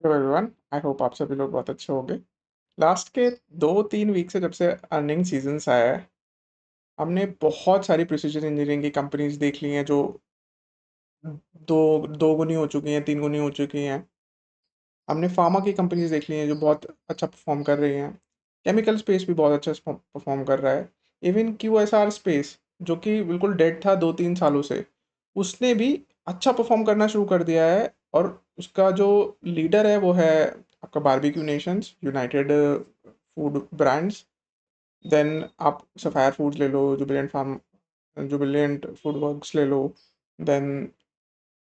Hello everyone, I hope आप सभी लोग बहुत अच्छे होंगे। लास्ट के 2-3 वीक से जब से अर्निंग सीजन्स आया है, हमने बहुत सारी प्रिसिजन इंजीनियरिंग की कंपनीज देख ली हैं जो दो दो गुनी हो चुकी हैं, 3 गुनी हो चुकी हैं। हमने फार्मा की कंपनीज देख ली हैं जो बहुत अच्छा परफॉर्म कर रही हैं। केमिकल स्पेस भी बहुत अच्छा परफॉर्म कर रहा है। इवन क्यूएसआर स्पेस, जो कि बिल्कुल डेड था 2-3 सालों से, उसने भी अच्छा परफॉर्म करना शुरू कर दिया है। और उसका जो लीडर है वो है आपका Barbeque Nations, United Food Brands. Then आप सफायर फूड्स ले लो, जुबिलेंट फूड वर्क्स ले लो। देन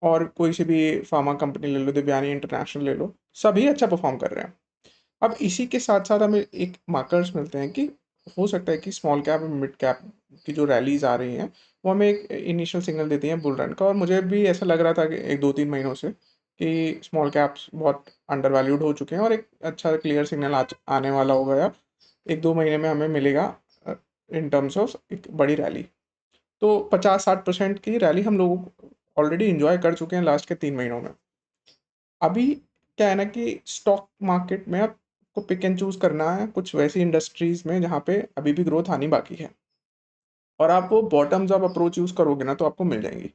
और कोई सी भी फार्मा कंपनी ले लो, दिव्यानी इंटरनेशनल ले लो, सभी अच्छा परफॉर्म कर रहे हैं। अब इसी के साथ साथ हमें एक मार्कर्स मिलते हैं कि हो सकता है कि स्मॉल कैप और मिड कैप की जो रैलीज आ रही हैं वो हमें एक इनिशियल सिग्नल देती हैं बुल रन का। और मुझे भी ऐसा लग रहा था कि 1-2-3 महीनों से कि स्मॉल कैप्स बहुत अंडर वैल्यूड हो चुके हैं और एक अच्छा क्लियर सिग्नल आने वाला होगा, या 1-2 महीने में हमें मिलेगा इन टर्म्स ऑफ एक बड़ी रैली। तो 50-60% की रैली हम लोग ऑलरेडी इंजॉय कर चुके हैं लास्ट के 3 महीनों में। अभी क्या है ना कि स्टॉक मार्केट में आपको पिक एंड चूज करना है कुछ वैसी इंडस्ट्रीज में जहाँ पे अभी भी ग्रोथ आनी बाकी है, और आप वो बॉटम्स अप अप्रोच यूज करोगे ना तो आपको मिल जाएंगी।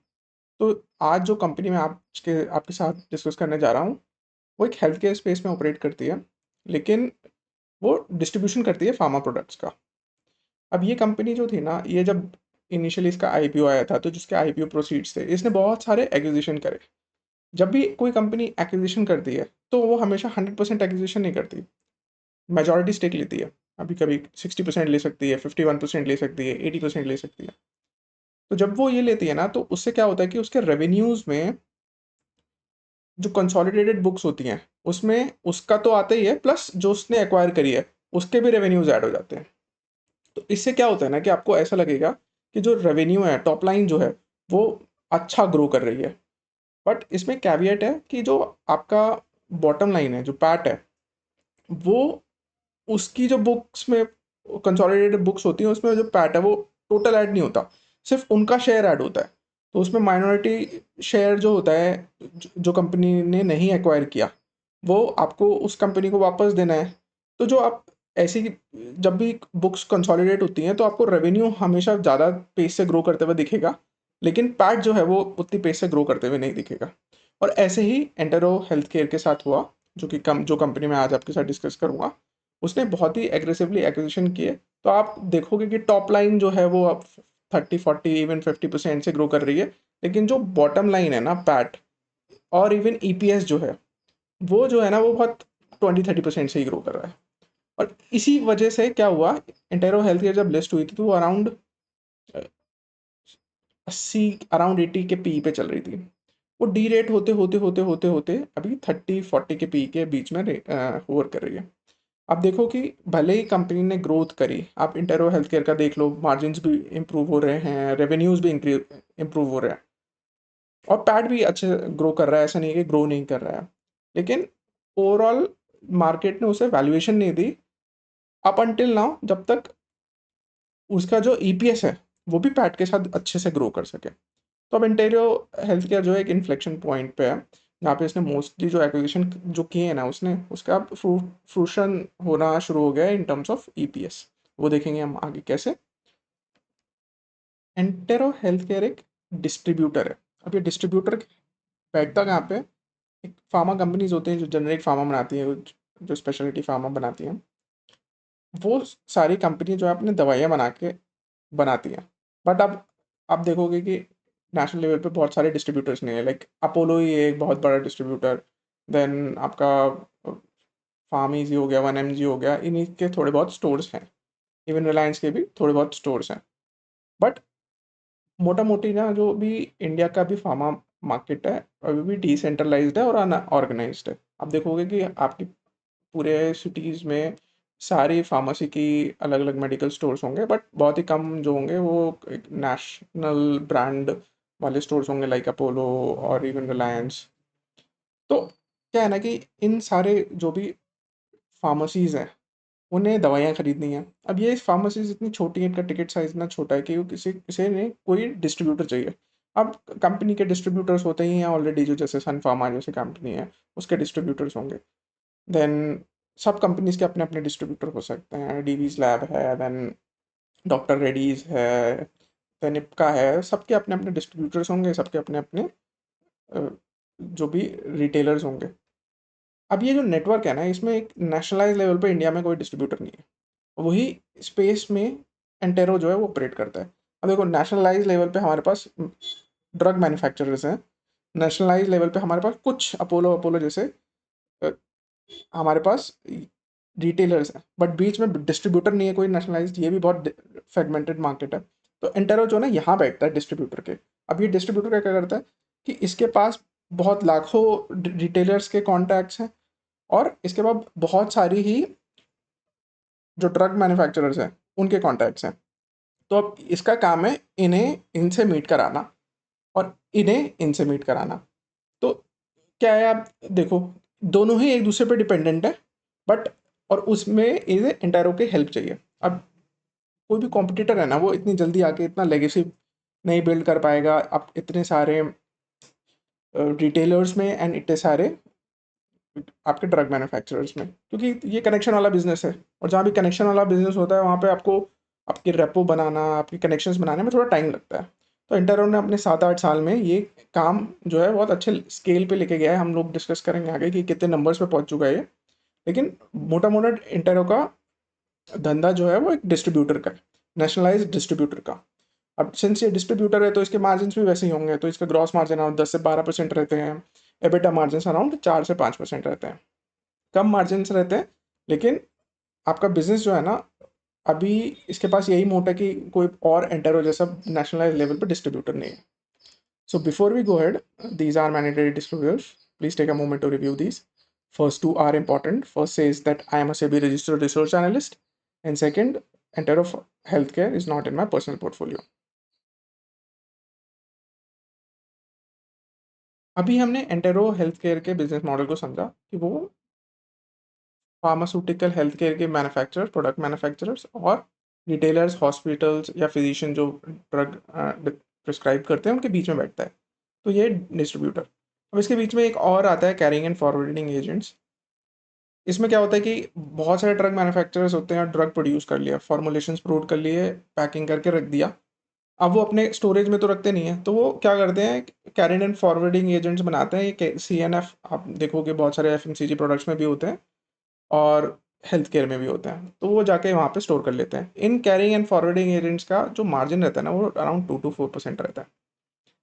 तो आज जो कंपनी मैं आपके साथ डिस्कस करने जा रहा हूँ, वो एक हेल्थ केयर स्पेस में ऑपरेट करती है, लेकिन वो डिस्ट्रीब्यूशन करती है फार्मा प्रोडक्ट्स का। अब ये कंपनी जो थी ना, ये जब इनिशियली इसका आईपीओ आया था, तो जिसके आईपीओ प्रोसीड्स थे, इसने बहुत सारे एक्विजिशन करे। जब भी कोई कंपनी एक्विजिशन करती है तो वो हमेशा 100% एक्विजिशन नहीं करती, मेजॉरिटी स्टेक लेती है। अभी कभी 60% ले सकती है, 51% ले सकती है, 80% ले सकती है। तो जब वो ये लेती है ना, तो उससे क्या होता है कि उसके रेवेन्यूज में जो कंसोलिडेटेड बुक्स होती हैं उसमें उसका तो आता ही है, प्लस जो उसने एक्वायर करी है उसके भी रेवेन्यूज ऐड हो जाते हैं। तो इससे क्या होता है ना कि आपको ऐसा लगेगा कि जो रेवेन्यू है, टॉप लाइन जो है, वो अच्छा ग्रो कर रही है। बट इसमें कैविएट है कि जो आपका बॉटम लाइन है, जो पैट है, वो उसकी जो बुक्स में कंसोलिडेटेड बुक्स होती हैं उसमें जो पैट है वो टोटल ऐड नहीं होता, सिर्फ उनका शेयर ऐड होता है। तो उसमें माइनॉरिटी शेयर जो होता है, जो कंपनी ने नहीं एक्वायर किया, वो आपको उस कंपनी को वापस देना है। तो जो आप ऐसी जब भी बुक्स कंसोलिडेट होती हैं तो आपको रेवेन्यू हमेशा ज़्यादा पेस से ग्रो करते हुए दिखेगा, लेकिन पैट जो है वो उतनी पेस से ग्रो करते हुए नहीं दिखेगा। और ऐसे ही एंटेरो हेल्थ केयर के साथ हुआ, जो कंपनी मैं आज आपके साथ डिस्कस करूंगा। उसने बहुत ही एग्रेसिवली एक्विजिशन किए। तो आप देखोगे कि टॉप लाइन जो है वो अब 30-40 इवन 50% से ग्रो कर रही है, लेकिन जो बॉटम लाइन है ना, पैट और इवन ईपीएस जो है, वो जो है ना वो बहुत 20-30% से ही ग्रो कर रहा है। और इसी वजह से क्या हुआ, एंटेरो हेल्थ केयर जब लिस्ट हुई थी तो वो अराउंड 80, अराउंड 80 के पी पे चल रही थी। वो डी रेट होते होते होते होते होते अभी 30-40 के पी के बीच में होवर कर रही है। आप देखो कि भले ही कंपनी ने ग्रोथ करी, आप इंटेरो हेल्थ केयर का देख लो, मार्जिन्स भी इंप्रूव हो रहे हैं, रेवेन्यूज भी इंप्रूव हो रहे हैं, और पैट भी अच्छे ग्रो कर रहा है, ऐसा नहीं है कि ग्रो नहीं कर रहा है। लेकिन ओवरऑल मार्केट ने उसे वैल्यूएशन नहीं दी अप अंटिल नाउ, जब तक उसका जो ईपीएस है वो भी पैट के साथ अच्छे से ग्रो कर सके। तो अब इंटेरियो हेल्थ केयर जो है एक इन्फ्लेक्शन पॉइंट पे है, जहाँ पे इसने मोस्टली जो एक्विजिशन जो किए हैं ना, उसने उसका अब फ्रूशन होना शुरू हो गया है इन टर्म्स ऑफ ईपीएस। वो देखेंगे हम आगे कैसे। एंटेरो हेल्थ केयर एक डिस्ट्रीब्यूटर है। अब ये डिस्ट्रीब्यूटर बैठता कहाँ पे, एक फार्मा कंपनीज होती हैं जो जेनरिक फार्मा बनाती हैं, जो स्पेशलिटी फार्मा बनाती हैं। वो सारी कंपनी जो है अपनी दवाइयाँ बना के बनाती हैं। बट अब आप देखोगे कि नेशनल लेवल पे बहुत सारे डिस्ट्रीब्यूटर्स नहीं है, लाइक अपोलो ही एक बहुत बड़ा डिस्ट्रीब्यूटर। देन आपका फार्मीजी हो गया, 1mg हो गया, इन्हीं के थोड़े बहुत स्टोर्स हैं। इवन रिलायंस के भी थोड़े बहुत स्टोर्स हैं। बट मोटा मोटी ना जो भी इंडिया का भी फार्मा मार्केट है, अभी भी डिसेंट्रलाइज्ड है और अनऑर्गेनाइज्ड है। आप देखोगे कि आपकी पूरे सिटीज़ में सारी फार्मेसी की अलग अलग मेडिकल स्टोर्स होंगे, बट बहुत ही कम जो होंगे वो एक नेशनल ब्रांड वाले स्टोर्स होंगे, लाइक अपोलो और इवन रिलायंस। तो क्या है ना कि इन सारे जो भी फार्मेसीज हैं, उन्हें दवाइयाँ खरीदनी हैं। अब ये फार्मेसीज इतनी छोटी हैं, इनका टिकट साइज इतना छोटा है कि वो किसी किसी ने कोई डिस्ट्रीब्यूटर चाहिए। अब कंपनी के डिस्ट्रीब्यूटर्स होते ही हैं ऑलरेडी, जो जैसे सन फार्मा जैसे कंपनी है उसके डिस्ट्रीब्यूटर्स होंगे। देन सब कंपनीज़ के अपने-अपने डिस्ट्रीब्यूटर हो सकते हैं, डीवीज़ लैब है, देन डॉक्टर रेड्डीज़ है, देन इप्का है, सबके अपने-अपने डिस्ट्रीब्यूटर्स होंगे, सबके अपने-अपने अ, जो भी रिटेलर्स होंगे। अब ये जो नेटवर्क है ना, इसमें एक नेशनलाइज़ लेवल पे इंडिया में कोई डिस्ट्रीब्यूटर नहीं है। वही स्पेस में एंटेरो जो है वो ऑपरेट करता है। अब देखो नेशनलाइज़ लेवल पे हमारे पास ड्रग मैन्युफैक्चरर्स हैं, नेशनलाइज़ लेवल पे हमारे पास कुछ अपोलो अपोलो जैसे अ, हमारे पास रिटेलर्स हैं, बट बीच में डिस्ट्रीब्यूटर नहीं है कोई नेशनलाइज्ड, ये भी बहुत फ्रेगमेंटेड मार्केट है। तो एंटेरो जो है ना यहाँ बैठता है डिस्ट्रीब्यूटर के। अब ये डिस्ट्रीब्यूटर क्या करता है कि इसके पास बहुत लाखों रिटेलर्स के कॉन्टैक्ट्स हैं, और इसके बाद बहुत सारी ही जो ड्रग मैन्युफैक्चरर्स हैं उनके कॉन्टैक्ट्स हैं। तो अब इसका काम है इन्हें इनसे मीट कराना और इन्हें इनसे मीट कराना। तो क्या है, आप देखो दोनों ही एक दूसरे पे डिपेंडेंट है, बट और उसमें इसे एंटायरों की हेल्प चाहिए। अब कोई भी कॉम्पिटिटर है ना, वो इतनी जल्दी आके इतना लेगेसी नहीं बिल्ड कर पाएगा अब इतने सारे रिटेलर्स में एंड इतने सारे आपके ड्रग मैन्युफैक्चरर्स में, क्योंकि ये कनेक्शन वाला बिजनेस है, और जहाँ भी कनेक्शन वाला बिजनेस होता है वहाँ पे आपको आपकी रेपो बनाना, आपकी कनेक्शंस बनाने में थोड़ा टाइम लगता है। तो इंटेरो ने अपने 7-8 साल में ये काम जो है बहुत अच्छे स्केल पे लेके गया है। हम लोग डिस्कस करेंगे आगे कि कितने नंबर्स पे पहुंच चुका है ये, लेकिन मोटा मोटा इंटेरो का धंधा जो है वो एक डिस्ट्रीब्यूटर का है, नेशनलाइज्ड डिस्ट्रीब्यूटर का। अब सिंस ये डिस्ट्रीब्यूटर है तो इसके मार्जिन भी वैसे ही होंगे, तो इसका ग्रॉस मार्जिन अराउंड 10 से 12% रहते हैं, एबिटा मार्जिन अराउंड 4 से 5% रहते हैं, कम मार्जिन रहते हैं। लेकिन आपका बिजनेस जो है ना, अभी इसके पास यही मोट है कि कोई और एंटेरो जैसा नेशनलाइज लेवल पर डिस्ट्रीब्यूटर नहीं है। So before we go ahead, these are mandatory disclosures. Please take a moment to review these. First two are important. First says that I am a SEBI registered research analyst, and second, Entero Healthcare is not in my personal portfolio. अभी हमने entero health care के business model को समझा कि वो pharmaceutical health care के manufacturers, product manufacturers और retailers, hospitals या फिजिशियन जो ड्रग प्रिस्क्राइब करते हैं उनके बीच में बैठता है। तो ये डिस्ट्रीब्यूटर। अब इसके बीच में एक और आता है, कैरिंग एंड फॉरवर्डिंग एजेंट्स। इसमें क्या होता है कि बहुत सारे ड्रग मैन्युफैक्चरर्स होते हैं, ड्रग प्रोड्यूस कर लिया, फॉर्मुलेशंस प्रोड कर लिए, पैकिंग करके रख दिया। अब वो अपने स्टोरेज में तो रखते नहीं है, तो वो क्या करते हैं, कैरिंग एंड फॉरवर्डिंग एजेंट्स बनाते हैं। ये CNF आप देखोगे बहुत सारे FMCG प्रोडक्ट्स में भी होते हैं और हेल्थ केयर में भी होते हैं, तो वो जाके वहाँ पे स्टोर कर लेते हैं। In carrying and forwarding agents का जो मार्जिन रहता है ना, वो अराउंड 2 to 4% रहता है।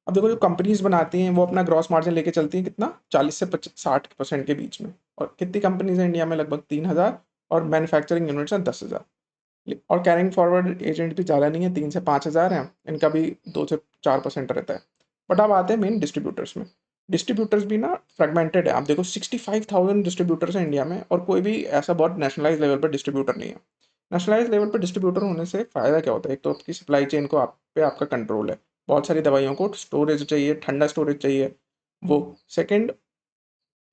अब देखो जो कंपनीज बनाती हैं वो अपना ग्रॉस मार्जिन लेके चलती हैं कितना, 40 से 60% के बीच में। और कितनी कंपनीज हैं इंडिया में, लगभग 3,000, और मैन्युफैक्चरिंग यूनिट्स हैं 10,000। और कैरिंग फॉरवर्ड एजेंट भी ज़्यादा नहीं है, 3 से 5 हज़ार हैं, इनका भी 2 से 4% रहता है। बट अब आते हैं मेन डिस्ट्रीब्यूटर्स में। डिस्ट्रीब्यूटर्स भी ना फ्रेगमेंटेड है। आप देखो 65,000 डिस्ट्रीब्यूटर्स हैं इंडिया में, और कोई भी ऐसा बहुत नेशनलाइज लेवल पर डिस्ट्रीब्यूटर नहीं है। नेशनलाइज लेवल पर डिस्ट्रीब्यूटर होने से फ़ायदा क्या होता है, एक तो आपकी सप्लाई चेन को आप पे आपका कंट्रोल है, बहुत सारी दवाइयों को स्टोरेज चाहिए, ठंडा स्टोरेज चाहिए वो। सेकंड,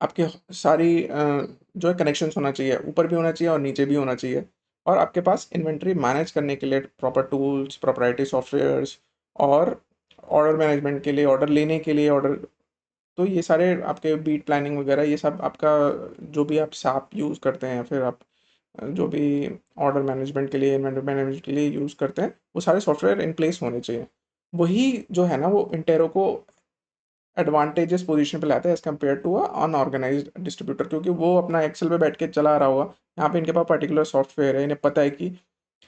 आपके सारी जो है कनेक्शंस होना चाहिए, ऊपर भी होना चाहिए और नीचे भी होना चाहिए। और आपके पास इन्वेंट्री मैनेज करने के लिए प्रॉपर टूल्स, प्रोप्राइटरी सॉफ्टवेयर्स, और ऑर्डर मैनेजमेंट के लिए, ऑर्डर लेने के लिए ऑर्डर। तो ये सारे आपके बीट प्लानिंग वगैरह, ये सब आपका जो भी आप SAP यूज़ करते हैं, या फिर आप जो भी ऑर्डर मैनेजमेंट के लिए, इन्वेंटरी मैनेजमेंट के लिए यूज़ करते हैं, वो सारे सॉफ्टवेयर इन प्लेस होने चाहिए। वही जो है ना, वो इंटेरो को एडवांटेजेस पोजीशन पे लाता है as compared to unorganised distributor, क्योंकि वो अपना एक्सेल पे बैठ के चला रहा होगा। यहाँ पे इनके पास पर्टिकुलर सॉफ्टवेयर है, इन्हें पता है कि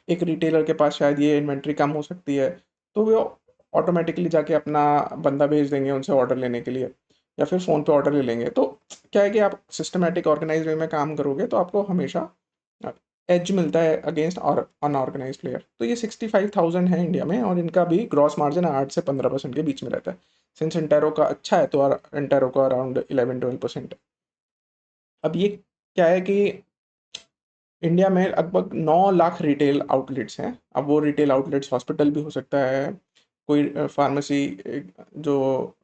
एक रिटेलर के पास शायद ये इन्वेंट्री कम हो सकती है, तो वो ऑटोमेटिकली जाके अपना बंदा भेज देंगे उनसे ऑर्डर लेने के लिए, या फिर फ़ोन पे ऑर्डर ले लेंगे। तो क्या है कि आप सिस्टमैटिक ऑर्गेनाइज वे में काम करोगे तो आपको हमेशा एज मिलता है अगेंस्ट और अनऑर्गेनाइज प्लेयर। तो ये 65,000 है इंडिया में, और इनका भी ग्रॉस मार्जिन 8 से 15% के बीच में रहता है। सिंस इंटेरो का अच्छा है तो इंटेरो का अराउंड 11-12% है। अब ये क्या है कि इंडिया में लगभग 9 लाख रिटेल आउटलेट्स हैं। अब वो रिटेल आउटलेट्स हॉस्पिटल भी हो सकता है, कोई फार्मेसी जो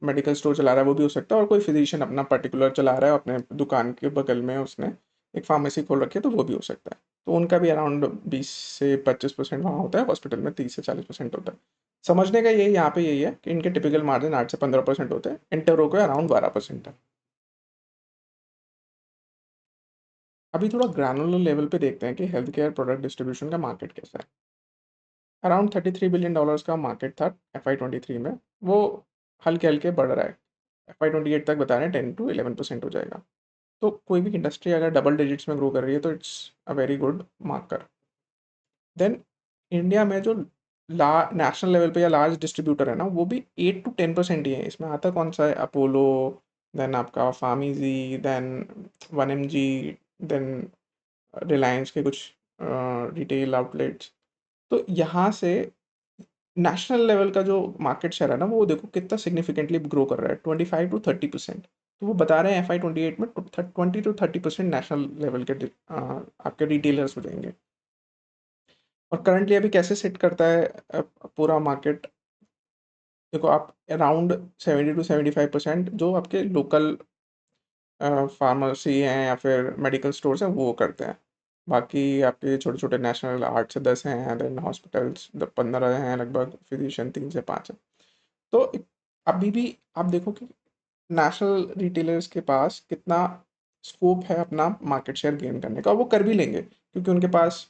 मेडिकल स्टोर चला रहा है वो भी हो सकता है, और कोई फिजिशियन अपना पर्टिकुलर चला रहा है अपने दुकान के बगल में उसने एक फार्मेसी खोल रखी है तो वो भी हो सकता है। तो उनका भी अराउंड 20 से 25% वहाँ होता है, हॉस्पिटल में 30 से 40% होता है। समझने का यही यहाँ पे यही है कि इनके टिपिकल मार्जिन 8 से 15% होते हैं, इंटेरो के अराउंड 12% है। अभी थोड़ा ग्रैनुलर लेवल पे देखते हैं कि हेल्थ केयर प्रोडक्ट डिस्ट्रीब्यूशन का मार्केट कैसा है। अराउंड $33 बिलियन का मार्केट था FY23 में। वो हल्के हल्के बढ़ रहा है, FY28 तक बता रहे हैं 10 to 11% हो जाएगा। तो कोई भी इंडस्ट्री अगर डबल डिजिट्स में ग्रो कर रही है तो it's a very good marker. Then India में जो ला नेशनल लेवल पे या लार्ज डिस्ट्रीब्यूटर है ना, वो भी 8 to 10% ही है। इसमें आता कौन सा है? अपोलो, देन आपका फार्मीजी, देन 1mg, देन रिलायंस के कुछ रिटेल आउटलेट्स। तो यहाँ से नेशनल लेवल का जो मार्केट शेयर है ना, वो देखो कितना सिग्निफिकेंटली ग्रो कर रहा है, 25 to 30%। तो वो बता रहे हैं FY28 में 20 to 30% नेशनल लेवल के आपके रिटेलर्स हो जाएंगे। और करंटली अभी कैसे सेट करता है पूरा मार्केट? देखो आप अराउंड 70 to 75% जो आपके लोकल फार्मेसी हैं या फिर मेडिकल स्टोर्स हैं वो करते हैं। बाकी आपके छोटे छोटे नेशनल 8 से 10 हैं, देन हॉस्पिटल्स 15 हैं लगभग, फिजिशियन 3 से 5 हैं। तो अभी भी आप देखो कि नेशनल रिटेलर्स के पास कितना स्कोप है अपना मार्केट शेयर गेन करने का, और वो कर भी लेंगे क्योंकि उनके पास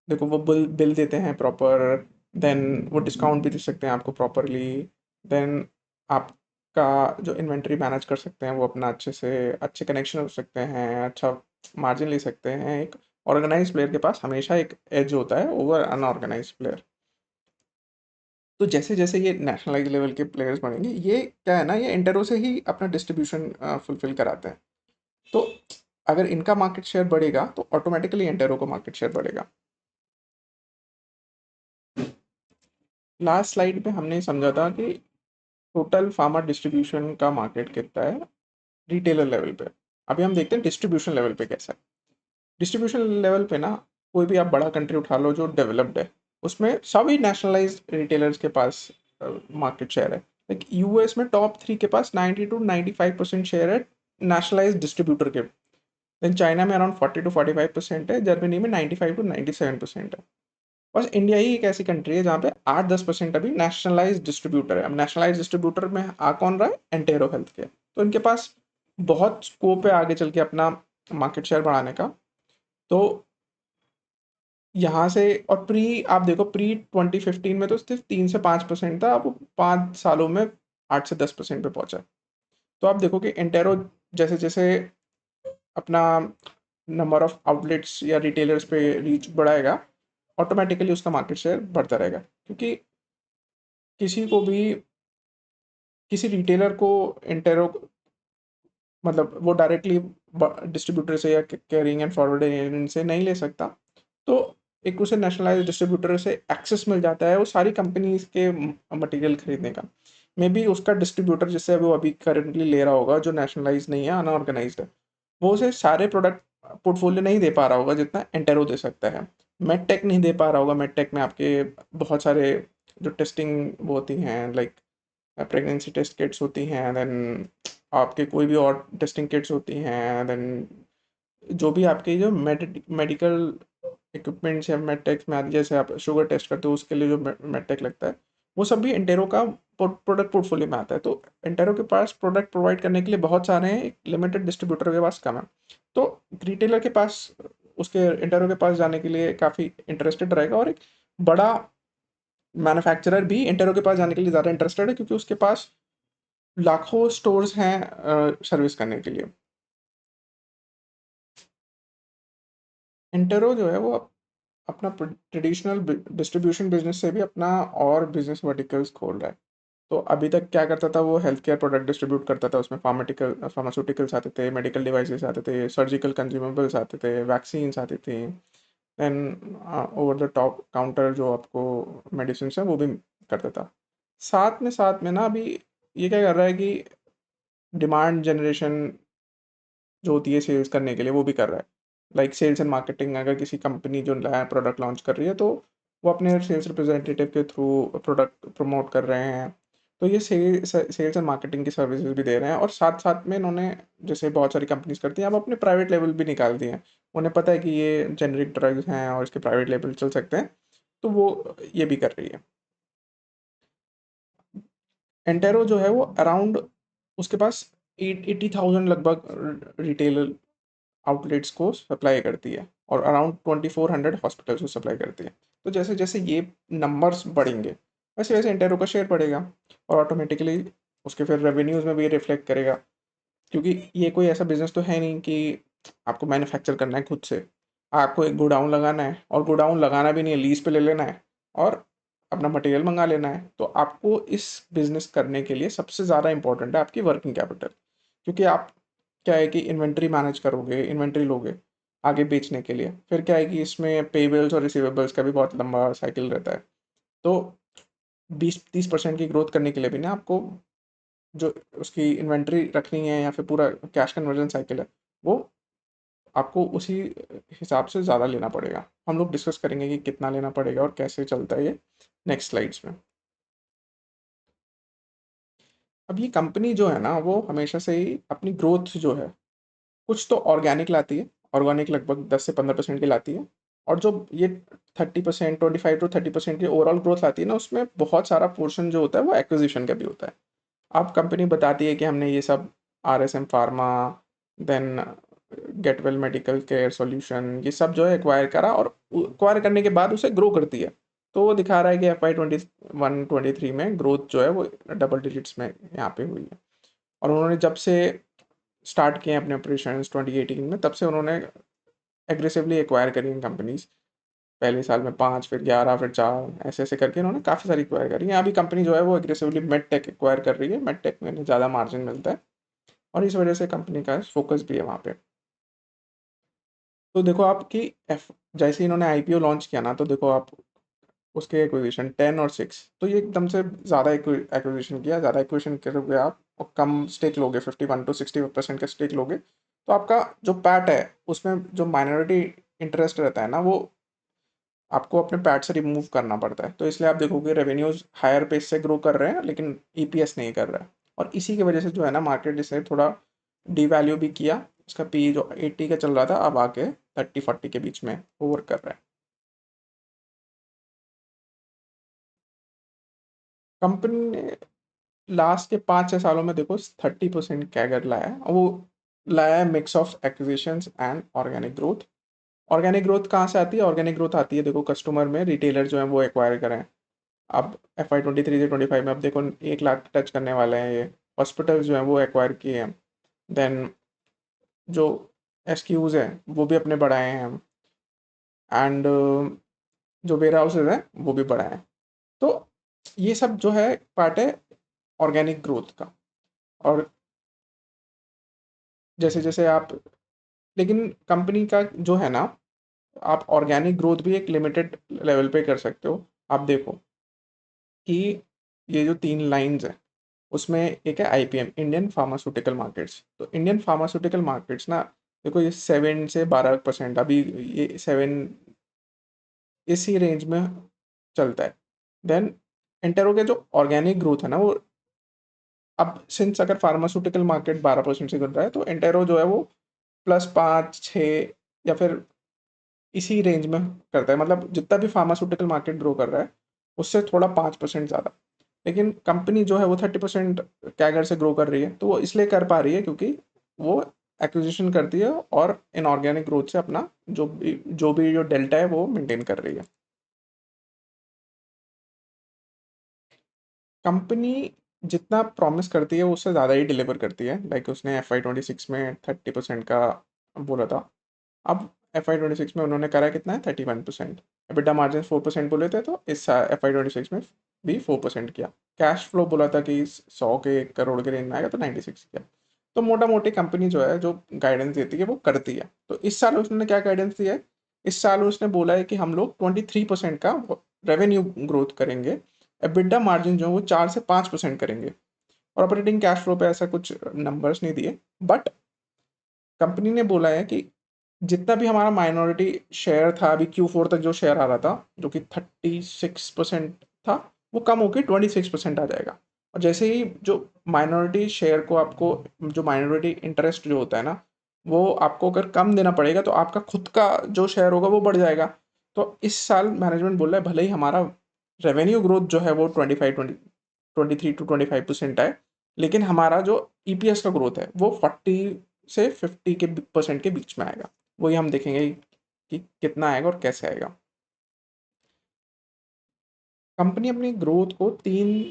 देखो वो बिल बिल देते हैं प्रॉपर, देन वो डिस्काउंट भी दे सकते हैं आपको प्रॉपरली, देन आपका जो इन्वेंट्री मैनेज कर सकते हैं वो अपना अच्छे से, अच्छे कनेक्शन हो सकते हैं, अच्छा मार्जिन ले सकते हैं। एक ऑर्गेनाइज प्लेयर के पास हमेशा एक एज होता है ओवर अनऑर्गेनाइज प्लेयर। तो जैसे जैसे ये नेशनलाइज लेवल के प्लेयर्स बनेंगे, ये क्या है ना, ये इंटेरो से ही अपना डिस्ट्रीब्यूशन फुलफिल कराते हैं। तो अगर इनका मार्केट शेयर बढ़ेगा तो ऑटोमेटिकली इंटेरो का मार्केट शेयर बढ़ेगा। लास्ट स्लाइड पे हमने समझा था कि टोटल फार्मा डिस्ट्रीब्यूशन का मार्केट कितना है रिटेलर लेवल पे। अभी हम देखते हैं डिस्ट्रीब्यूशन लेवल पे कैसा है। डिस्ट्रीब्यूशन लेवल पे ना, कोई भी आप बड़ा कंट्री उठा लो जो डेवलप्ड है, उसमें सभी नेशनलाइज्ड रिटेलर्स के पास मार्केट शेयर है। लाइक यूएस में टॉप 3 के पास 90 to 95% शेयर है नेशनलाइज्ड डिस्ट्रीब्यूटर के। देन चाइना में अराउंड 40 to 45% है, जर्मनी में 95 to 97% है। बस इंडिया ही एक ऐसी कंट्री है जहाँ पे 8-10% अभी नेशनलाइज्ड डिस्ट्रीब्यूटर है। अब नेशनलाइज्ड डिस्ट्रीब्यूटर में आ कौन रहा है? Entero health care. तो इनके पास बहुत स्कोप है आगे चल के अपना मार्केट शेयर बढ़ाने का। तो यहाँ से, और प्री आप देखो, प्री 2015 में तो सिर्फ 3 से 5% था, अब 5 सालों में 8 से 10% पे पहुंचा है। तो आप देखो कि एंटेरो जैसे जैसे अपना नंबर ऑफ आउटलेट्स या रिटेलर्स पे रीच बढ़ाएगा, ऑटोमेटिकली उसका मार्केट शेयर बढ़ता रहेगा। क्योंकि किसी को भी, किसी रिटेलर को एंटेरो, मतलब वो डायरेक्टली डिस्ट्रीब्यूटर से या कैरिंग एंड फॉरवर्डिंग से नहीं ले सकता। तो एक उसे नेशनलाइज्ड डिस्ट्रीब्यूटर से एक्सेस मिल जाता है वो सारी कंपनीज के मटेरियल खरीदने का। मे बी उसका डिस्ट्रीब्यूटर जिससे वो अभी करंटली ले रहा होगा, जो नेशनलाइज नहीं है, अनऑर्गेनाइज्ड है, वो उसे सारे प्रोडक्ट पोर्टफोलियो नहीं दे पा रहा होगा जितना एंटेरो दे सकता है। मेडटेक नहीं दे पा रहा होगा, मेडटेक में आपके बहुत सारे जो टेस्टिंग वो होती हैं, लाइक प्रेगनेंसी टेस्ट किट्स होती हैं, देन आपके कोई भी और टेस्टिंग किट्स होती हैं, देन जो भी आपके जो मेडिकल इक्विपमेंट्स या मेडटेक में आती है, जैसे आप शुगर टेस्ट करते हो उसके लिए जो मेडटेक लगता है, वो सब भी इंटेरो का प्रोडक्ट पोर्टफोलियो में आता है। तो इंटेरो के पास प्रोडक्ट प्रोवाइड करने के लिए बहुत सारे हैं, एक लिमिटेड डिस्ट्रीब्यूटर के पास कम है। तो रिटेलर के पास, उसके इंटेरो के पास जाने के लिए काफ़ी इंटरेस्टेड रहेगा, और एक बड़ा मैन्युफैक्चरर भी इंटेरो के पास जाने के लिए ज़्यादा इंटरेस्टेड है क्योंकि उसके पास लाखों स्टोर्स हैं सर्विस करने के लिए। इंटेरो जो है वो अपना ट्रेडिशनल डिस्ट्रीब्यूशन बिजनेस से भी अपना और बिजनेस वर्टिकल्स खोल रहा है। तो अभी तक क्या करता था, वो हेल्थ केयर प्रोडक्ट डिस्ट्रीब्यूट करता था, उसमें फार्मास्यूटिकल्स आते थे, मेडिकल डिवाइसेस आते थे, सर्जिकल कंज्यूमेबल्स आते थे, वैक्सीन्स आती थी, then over the top counter जो आपको मेडिसिन है वो भी करता था। साथ में ना अभी ये क्या कर रहा है कि डिमांड जनरेशन जो होती है सेल्स करने के लिए, वो भी कर रहा है। लाइक सेल्स एंड मार्केटिंग, अगर किसी कंपनी जो नया प्रोडक्ट लॉन्च कर रही है तो वो अपने सेल्स रिप्रेजेंटेटिव के थ्रू प्रोडक्ट प्रमोट कर रहे हैं। तो ये सेल्स एंड मार्केटिंग की सर्विसेज भी दे रहे हैं, और साथ-साथ में इन्होंने, जैसे बहुत सारी कंपनीज़ करती हैं, अब अपने प्राइवेट लेबल भी निकाल दिए हैं। उन्हें पता है कि ये जेनेरिक ड्रग्स हैं और इसके प्राइवेट लेबल चल सकते हैं, तो वो ये भी कर रही है। एंटेरो जो है वो अराउंड, उसके पास 80,000 लगभग रिटेल आउटलेट्स को सप्लाई करती है, और अराउंड 2400 हॉस्पिटल्स को सप्लाई करती है। तो जैसे जैसे ये नंबर्स बढ़ेंगे, वैसे वैसे इंटेरो का शेयर बढ़ेगा, और ऑटोमेटिकली उसके फिर रेवेन्यूज़ में भी रिफ्लेक्ट करेगा, क्योंकि ये कोई ऐसा बिजनेस तो है नहीं कि आपको मैन्युफैक्चर करना है खुद से। आपको एक गोडाउन लगाना है, और गोडाउन लगाना भी नहीं है, लीज पे ले लेना है, और अपना मटेरियल मंगा लेना है। तो आपको इस बिजनेस करने के लिए सबसे ज़्यादा इंपॉर्टेंट है आपकी वर्किंग कैपिटल, क्योंकि आप, क्या है कि इन्वेंट्री मैनेज करोगे, इन्वेंट्री लोगे आगे बेचने के लिए, फिर क्या है कि इसमें पेबल्स और रिसीवेबल्स का भी बहुत लंबा साइकिल रहता है। तो 20-30% की ग्रोथ करने के लिए भी ना आपको जो उसकी इन्वेंट्री रखनी है, या फिर पूरा कैश कन्वर्जन साइकिल है, वो आपको उसी हिसाब से ज़्यादा लेना पड़ेगा। हम लोग डिस्कस करेंगे कि कितना लेना पड़ेगा और कैसे चलता है ये नेक्स्ट स्लाइड्स में। अब ये कंपनी जो है ना, वो हमेशा से ही अपनी ग्रोथ जो है, कुछ तो ऑर्गेनिक लाती है, ऑर्गेनिक लगभग 10 से 15% की लाती है, और जो ये 30%, 25 to 30% की ओवरऑल ग्रोथ लाती है ना, उसमें बहुत सारा पोर्शन जो होता है वो एक्विजिशन का भी होता है। अब कंपनी बताती है कि हमने ये सब, RSM pharma, then Getwell medical care solution, ये सब जो है एक्वायर करा, और एक्वायर करने के बाद उसे ग्रो करती है। तो वो दिखा रहा है कि FY 2021-23 में ग्रोथ जो है वो डबल डिजिट्स में यहाँ पे हुई है। और उन्होंने जब से स्टार्ट किए हैं अपने ऑपरेशन 2018 में, तब से उन्होंने एग्रेसिवली एक्वायर करी हैं कंपनीज। पहले साल में 5, फिर 11, फिर 4, ऐसे ऐसे करके उन्होंने काफ़ी सारी एक्वायर करी है। अभी कंपनी जो है वो एग्रेसिवली मेड टेक एक्वायर कर रही है, मेड टेक में ज़्यादा मार्जिन मिलता है, और इस वजह से कंपनी का फोकस भी है वहाँ पे। तो देखो आपकी एफ जैसे ही इन्होंने IPO लॉन्च किया ना, तो देखो आप उसके एक्विजिशन 10 और 6, तो ये एकदम से ज़्यादा एक्विजिशन किया, ज़्यादा एक्विजिशन करोगे आप, और कम स्टेक लोगे, 51 to 60% का स्टेक लोगे, तो आपका जो पैट है, उसमें जो माइनॉरिटी इंटरेस्ट रहता है ना, वो आपको अपने पैट से रिमूव करना पड़ता है। तो इसलिए आप देखोगे रेवेन्यूज हायर पेस से ग्रो कर रहे हैं, लेकिन EPS नहीं कर रहा है, और इसी की वजह से जो है ना, मार्केट इसे थोड़ा डीवैल्यू भी किया। इसका पी जो 80 का चल रहा था, अब आके 30-40 के बीच में ओवर कर रहा है। कंपनी ने लास्ट के 5-6 सालों में देखो 30% कैगर लाया है, और वो लाया है mix of acquisitions and organic growth. Organic growth कहाँ से आती है? ऑर्गेनिक ग्रोथ आती है, देखो कस्टमर में रिटेलर जो है वो एक्वायर करें। अब FY 2023 से 2025 में अब देखो 1 लाख टच करने वाले हैं ये। हॉस्पिटल्स जो हैं वो एक्वायर किए हैं। देन जो SKUs हैं वो भी अपने बढ़ाए हैं हम, एंड जो वेयर हाउसेज हैं वो भी बढ़ाए हैं। तो ये सब जो है पार्ट है ऑर्गेनिक ग्रोथ का। और जैसे जैसे आप, लेकिन कंपनी का जो है ना, आप ऑर्गेनिक ग्रोथ भी एक लिमिटेड लेवल पे कर सकते हो। आप देखो कि ये जो 3 लाइंस हैं, उसमें एक है IPM, इंडियन फार्मास्यूटिकल मार्केट्स। तो इंडियन फार्मास्यूटिकल मार्केट्स ना, देखो ये 7 से 12%, अभी ये 7 इसी रेंज में चलता है। देन एंटेरो के जो ऑर्गेनिक ग्रोथ है ना, वो अब सिंस अगर फार्मास्यूटिकल मार्केट 12% से गिर रहा है, तो एंटेरो जो है वो +5-6 या फिर इसी रेंज में करता है। मतलब जितना भी फार्मास्यूटिकल मार्केट ग्रो कर रहा है, उससे थोड़ा 5% ज़्यादा। लेकिन कंपनी जो है वो 30% कैगर से ग्रो कर रही है, तो वो इसलिए कर पा रही है क्योंकि वो एक्विजिशन करती है, और इनऑर्गेनिक ग्रोथ से अपना जो डेल्टा है वो मेंटेन कर रही है। कंपनी जितना प्रॉमिस करती है, वो उससे ज़्यादा ही डिलीवर करती है। लाइक उसने FY 2026 में 30% का बोला था। अब FY 2026 में उन्होंने करा कितना है, 31%। EBITDA मार्जिन 4% बोले थे, तो इस FY 2026 में भी 4% किया। कैश फ्लो बोला था कि 100 करोड़ के रेंज में आएगा, तो 96 किया। तो मोटा मोटी कंपनी जो है, जो गाइडेंस देती है वो करती है। तो इस साल उसने क्या गाइडेंस दिया है? इस साल उसने बोला है कि हम लोग 23% का रेवेन्यू ग्रोथ करेंगे। EBITDA मार्जिन जो है वो 4 से 5% करेंगे, और ऑपरेटिंग कैश फ्लो पे ऐसा कुछ नंबर्स नहीं दिए। बट कंपनी ने बोला है कि जितना भी हमारा माइनॉरिटी शेयर था, अभी Q4 तक जो शेयर आ रहा था, जो कि 36% था, वो कम होकर 26% आ जाएगा। और जैसे ही जो माइनॉरिटी शेयर को आपको, जो माइनॉरिटी इंटरेस्ट जो होता है ना, वो आपको अगर कम देना पड़ेगा तो आपका खुद का जो शेयर होगा वो बढ़ जाएगा। तो इस साल मैनेजमेंट बोल रहा है भले ही हमारा रेवेन्यू ग्रोथ जो है वो 23 to 25% है, लेकिन हमारा जो ईपीएस का ग्रोथ है वो 40 से 50% के बीच में आएगा। वही हम देखेंगे कि कितना आएगा और कैसे आएगा। कंपनी अपनी ग्रोथ को तीन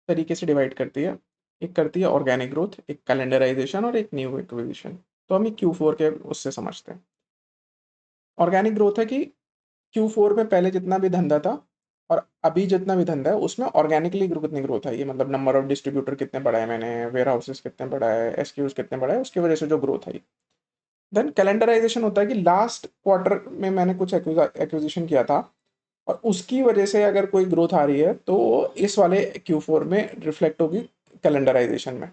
तरीके से डिवाइड करती है। एक करती है ऑर्गेनिक ग्रोथ, एक कैलेंडराइजेशन और एक न्यू एक्विजिशन। तो हम Q4 के उससे समझते हैं। ऑर्गेनिक ग्रोथ है कि Q4 में पहले जितना भी धंधा था और अभी जितना भी धंधा है उसमें ऑर्गेनिकली कितनी ग्रोथ आई है, मतलब नंबर ऑफ डिस्ट्रीब्यूटर कितने बढ़ाए मैंने, वेयर हाउसेस कितने बढ़ाए, एसक्यूज कितने बढ़ाए, उसकी वजह से जो ग्रोथ आई। देन कैलेंडराइजेशन होता है कि लास्ट क्वार्टर में मैंने कुछ एक्विजिशन किया था और उसकी वजह से अगर कोई ग्रोथ आ रही है तो वो इस वाले Q4 में रिफ्लेक्ट होगी कैलेंडराइजेशन में।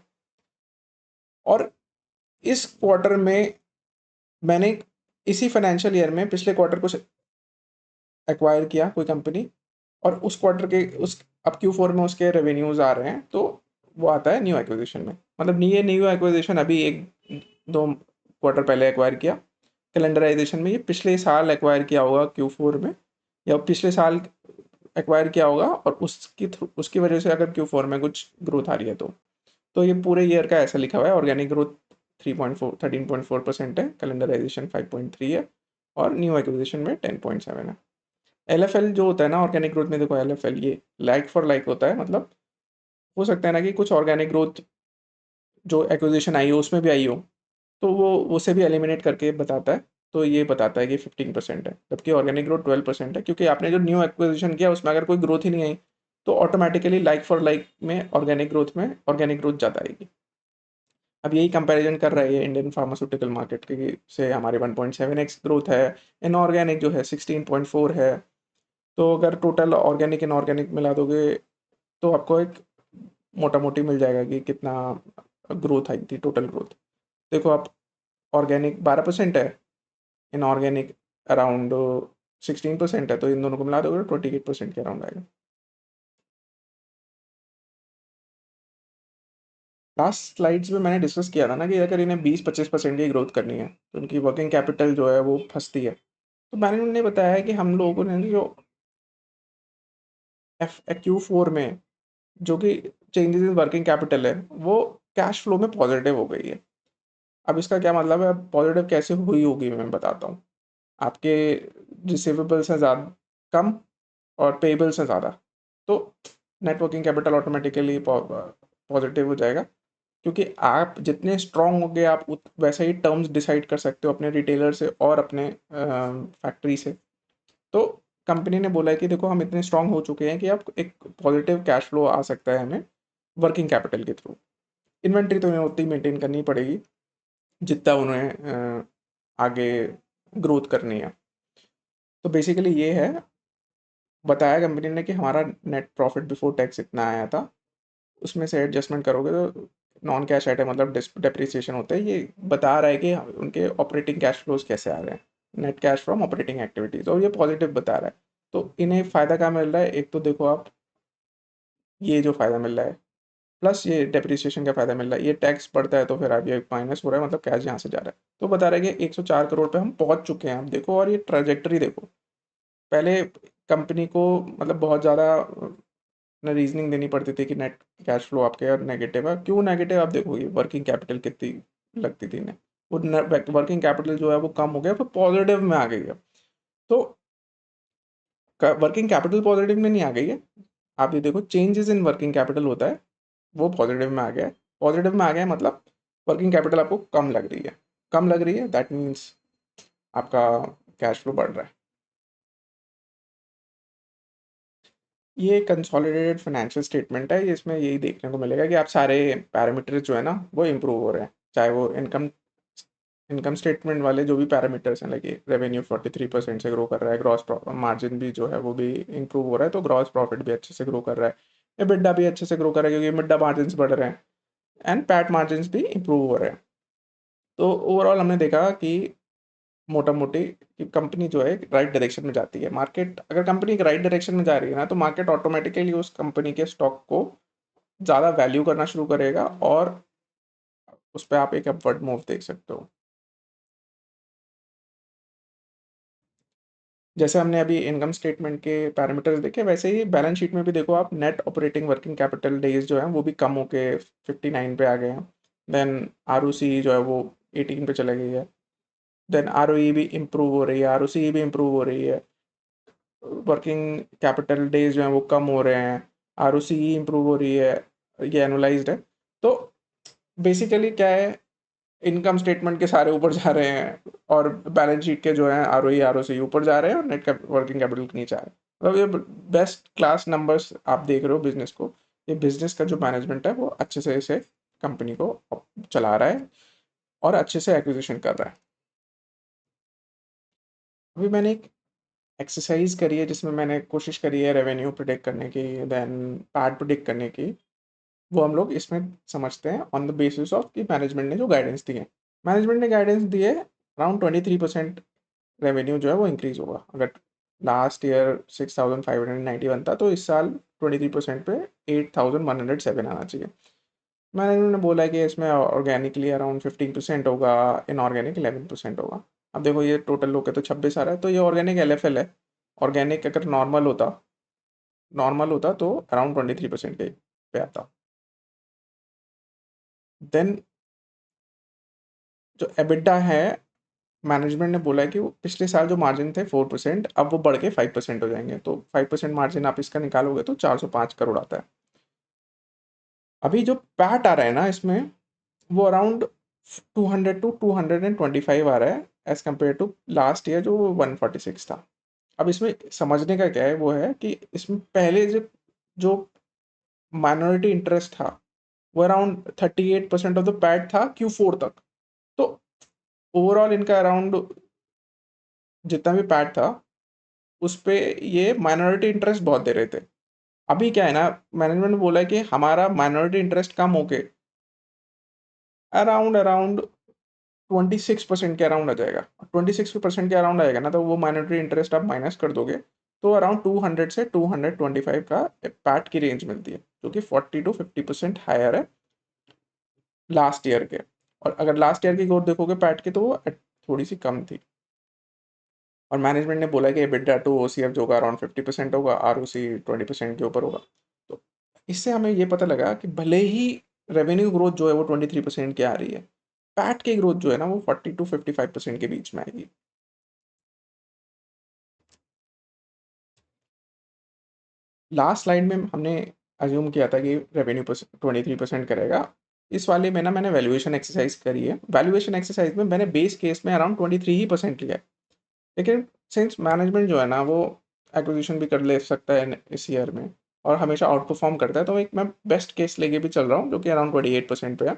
और इस क्वार्टर में मैंने इसी फाइनेंशियल ईयर में पिछले क्वार्टर कुछ एक्वायर किया कोई कंपनी, और उस क्वार्टर के उस अब Q4 में उसके रेवेन्यूज आ रहे हैं तो वो आता है न्यू एक्विजिशन में। मतलब ये न्यू एक्विजिशन अभी एक दो क्वार्टर पहले एक्वायर किया, कैलेंडराइजेशन में ये पिछले साल एक्वायर किया होगा Q4 में, या पिछले साल एक्वायर किया होगा और उसकी वजह से अगर Q4 में कुछ ग्रोथ आ रही है तो ये पूरे ईयर का ऐसा लिखा हुआ है। ऑर्गेनिक ग्रोथ 13.4% है, कैलेंडराइजेशन 5.3 है और न्यू एक्विजिशन में 10.7 है। LFL जो होता है ना ऑर्गेनिक ग्रोथ में, देखो LFL ये लाइक फॉर लाइक होता है। मतलब हो सकता है ना कि कुछ ऑर्गेनिक ग्रोथ जो एक्विजिशन आई हो उसमें भी आई हो, तो वो उसे भी एलिमिनेट करके बताता है। तो ये बताता है कि 15% है, जबकि ऑर्गेनिक ग्रोथ 12% है, क्योंकि आपने जो न्यू एक्विजिशन किया उसमें अगर कोई ग्रोथ ही नहीं आई तो ऑटोमेटिकली लाइक फॉर लाइक में ऑर्गेनिक ग्रोथ ज़्यादा आएगी। अब यही कंपैरिजन कर रहा है ये इंडियन फार्मास्यूटिकल मार्केट की से, हमारे 1.7x ग्रोथ है, इनऑर्गेनिक जो है 16.4 है। तो अगर टोटल ऑर्गेनिक इनऑर्गेनिक मिला दोगे तो आपको एक मोटा मोटी मिल जाएगा कि कितना ग्रोथ आई थी, टोटल ग्रोथ। देखो आप, ऑर्गेनिक 12% है, इनऑर्गेनिक अराउंड 16% है, तो इन दोनों को मिला दोगे तो 28% के अराउंड आएगा। लास्ट स्लाइड्स में मैंने डिस्कस किया था ना कि अगर इन्हें 20-25% की ग्रोथ करनी है तो उनकी वर्किंग कैपिटल जो है वो फंसती है। तो मैंने उन्हें बताया है कि हम लोगों ने जो Q4 में जो कि चेंजेस इन वर्किंग कैपिटल है वो कैश फ्लो में पॉजिटिव हो गई है। अब इसका क्या मतलब है, पॉजिटिव कैसे हुई होगी मैं बताता हूँ। आपके रिसीवेबल्स हैं ज़्यादा कम और पेबल्स हैं ज़्यादा, तो net working capital automatically positive हो जाएगा, क्योंकि आप जितने स्ट्रांग होंगे आप वैसे ही टर्म्स डिसाइड कर सकते हो अपने रिटेलर से और अपने फैक्ट्री से। तो कंपनी ने बोला है कि देखो हम इतने स्ट्रांग हो चुके हैं कि अब एक पॉजिटिव कैश फ्लो आ सकता है हमें वर्किंग कैपिटल के थ्रू। इन्वेंट्री तो उन्हें उतनी मेंटेन करनी पड़ेगी जितना उन्हें आगे ग्रोथ करनी है। तो बेसिकली ये है, बताया कंपनी ने कि हमारा नेट प्रॉफिट बिफोर टैक्स इतना आया था, उसमें से एडजस्टमेंट करोगे तो नॉन कैश आइटम मतलब डेप्रिसिएशन होता है, ये बता रहा है कि उनके ऑपरेटिंग कैश फ्लोज कैसे आ रहे हैं, net cash from operating activities, और ये पॉजिटिव बता रहा है। तो इन्हें फ़ायदा क्या मिल रहा है, एक तो देखो आप ये जो फ़ायदा मिल रहा है प्लस ये डेप्रिसिएशन का फ़ायदा मिल रहा है, ये टैक्स बढ़ता है तो फिर अब ये माइनस हो रहा है, मतलब कैश यहाँ से जा रहा है। तो बता रहा है कि 104 करोड़ पे हम पहुंच चुके हैं आप देखो, और ये ट्रेजेक्टरी देखो। पहले कंपनी को मतलब बहुत ज़्यादा रीजनिंग देनी पड़ती थी कि नेट कैश फ्लो आपके नेगेटिव है, क्यों नेगेटिव, आप देखोगे वर्किंग कैपिटल कितनी लगती थी इन्हें, वो वर्किंग कैपिटल जो है वो कम हो गया फिर पॉजिटिव में आ गई है। तो वर्किंग कैपिटल पॉजिटिव में नहीं आ गई है, आप ये देखो चेंजेस इन वर्किंग कैपिटल होता है वो पॉजिटिव में आ गया है। पॉजिटिव में आ गया है मतलब वर्किंग कैपिटल आपको कम लग रही है, कम लग रही है दैट मीन्स आपका कैश फ्लो बढ़ रहा है। ये कंसोलिडेटेड फाइनेंशियल स्टेटमेंट है, इसमें यही देखने को मिलेगा कि आप सारे पैरामीटर्स जो है ना वो इम्प्रूव हो रहे हैं, चाहे वो इनकम इनकम स्टेटमेंट वाले जो भी पैरामीटर्स हैं, लगे रेवेन्यू 43% से ग्रो कर रहा है, ग्रॉस मार्जिन भी जो है वो भी इंप्रूव हो रहा है, तो ग्रॉस प्रॉफिट भी अच्छे से ग्रो कर रहा है, EBITDA भी अच्छे से ग्रो कर रहा है क्योंकि EBITDA मार्जिन बढ़ रहे हैं एंड पैट मार्जिन भी इंप्रूव हो रहे हैं। तो ओवरऑल हमने देखा कि मोटा मोटी कि कंपनी जो है राइट डायरेक्शन में जाती है। मार्केट, अगर कंपनी एक राइट डायरेक्शन में जा रही है ना तो मार्केट ऑटोमेटिकली उस कंपनी के स्टॉक को ज़्यादा वैल्यू करना शुरू करेगा और उस पे आप एक अपवर्ड मूव देख सकते हो। जैसे हमने अभी इनकम स्टेटमेंट के पैरामीटर्स देखे, वैसे ही बैलेंस शीट में भी देखो आप, net operating working capital days जो हैं वो भी कम होके 59 पे आ गए हैं। देन आरओसी जो है वो 18 पे चली गई है। देन आरओई भी इम्प्रूव हो रही है, आरओसी भी इम्प्रूव हो रही है। वर्किंग कैपिटल डेज जो हैं वो कम हो रहे हैं, आरओसी इम्प्रूव हो रही है, ये एनुलाइज्ड है। तो बेसिकली क्या है, इनकम स्टेटमेंट के सारे ऊपर जा रहे हैं और बैलेंस शीट के जो हैं आरओई आरओसी ऊपर जा रहे हैं और नेट वर्किंग कैपिटल नीचे आ रहे हैं। मतलब ये बेस्ट क्लास नंबर्स आप देख रहे हो बिजनेस को। ये बिजनेस का जो मैनेजमेंट है वो अच्छे से इसे कंपनी को चला रहा है और अच्छे से एक्विजिशन कर रहा है। अभी मैंने एक एक्सरसाइज करी है जिसमें मैंने कोशिश करी है रेवेन्यू प्रिडिक्ट करने की, देन पैट प्रिडिक्ट करने की। वो हम लोग इसमें समझते हैं ऑन द बेसिस ऑफ कि मैनेजमेंट ने जो गाइडेंस दी है। मैनेजमेंट ने गाइडेंस दी है अराउंड 23% रेवेन्यू जो है वो इंक्रीज होगा। अगर लास्ट ईयर 6,591 था तो इस साल 23% पे 8,107 आना चाहिए। मैनेजमेंट ने बोला है कि इसमें ऑर्गेनिकली अराउंड 15% होगा, इनऑर्गेनिक 11% होगा। अब देखो ये टोटल लोग के तो 26 आ रहा है, तो ये ऑर्गेनिक एलएफएल है। ऑर्गेनिक अगर नॉर्मल होता तो अराउंड 23% के पे आता। देन जो एबिटा है, मैनेजमेंट ने बोला है कि वो पिछले साल जो मार्जिन थे 4%, अब वो बढ़ के 5% हो जाएंगे। तो 5% मार्जिन आप इसका निकालोगे तो 405 करोड़ आता है। अभी जो पैट आ रहा है ना इसमें, वो अराउंड 200 to 225 आ रहा है as compared to last year जो 146 था। अब इसमें समझने का क्या है, वो है कि इसमें पहले जो जो माइनॉरिटी इंटरेस्ट था वो अराउंड 38% ऑफ द पैट था Q4 तक। तो ओवरऑल इनका अराउंड जितना भी पैट था उस पे ये माइनॉरिटी इंटरेस्ट बहुत दे रहे थे। अभी क्या है ना, मैनेजमेंट ने बोला है कि हमारा माइनॉरिटी इंटरेस्ट कम होके अराउंड अराउंड 26% के अराउंड आ जाएगा। 26% के अराउंड आएगा ना, तो वो माइनॉरिटी इंटरेस्ट आप माइनस कर दोगे तो अराउंड 200 से 225 का पैट की रेंज मिलती है, जो कि 40 to 50% हायर है लास्ट ईयर के। और अगर लास्ट ईयर की ग्रोथ देखोगे पैट की तो वो थोड़ी सी कम थी। और मैनेजमेंट ने बोला कि एबिटा टू ओसीएफ जो होगा अराउंड 50% होगा, आरओसी 20% के ऊपर होगा। तो इससे हमें ये पता लगा कि भले ही रेवेन्यू ग्रोथ जो है वो 23% की आ रही है, पैट की ग्रोथ जो है ना वो 40 to 55% के बीच में आएगी। लास्ट स्लाइड में हमने अज्यूम किया था कि रेवेन्यू 23% करेगा। इस वाले में ना मैंने वैल्यूएशन एक्सरसाइज करी है। वैल्यूएशन एक्सरसाइज में मैंने बेस केस में अराउंड 23% लिया है। लेकिन सिंस मैनेजमेंट जो है ना वो एक्विजिशन भी कर ले सकता है इस ईयर में और हमेशा आउट परफॉर्म करता है, तो एक मैं बेस्ट केस लेके भी चल रहा हूँ जो कि अराउंड 28% पे है।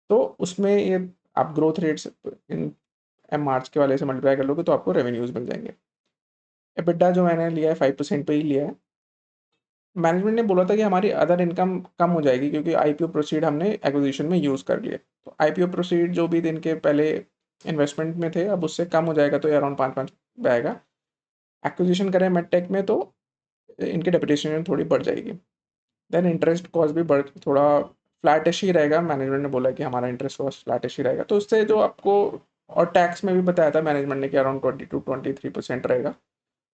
तो उसमें ये आप ग्रोथ रेट्स इन एम मार्च के वाले से मल्टीप्लाई कर लोगे तो आपको रेवेन्यूज मिल जाएंगे। एबिटा जो मैंने लिया है 5% पे ही लिया है। मैनेजमेंट ने बोला था कि हमारी अदर इनकम कम हो जाएगी क्योंकि आईपीओ प्रोसीड हमने एक्विजिशन में यूज़ कर लिए। तो आईपीओ प्रोसीड जो भी दिन के पहले इन्वेस्टमेंट में थे अब उससे कम हो जाएगा, तो ये अराउंड 5 पे आएगा। एक्विजिशन करें मेडटेक में तो इनकी डेप्रिसिएशन थोड़ी बढ़ जाएगी। देन इंटरेस्ट कॉस्ट भी बढ़ थोड़ा फ्लैटिश ही रहेगा। मैनेजमेंट ने बोला कि हमारा इंटरेस्ट कॉस्ट फ्लैटिश ही रहेगा, तो उससे जो आपको, और टैक्स में भी बताया था मैनेजमेंट ने कि अराउंड 20 to 23% रहेगा।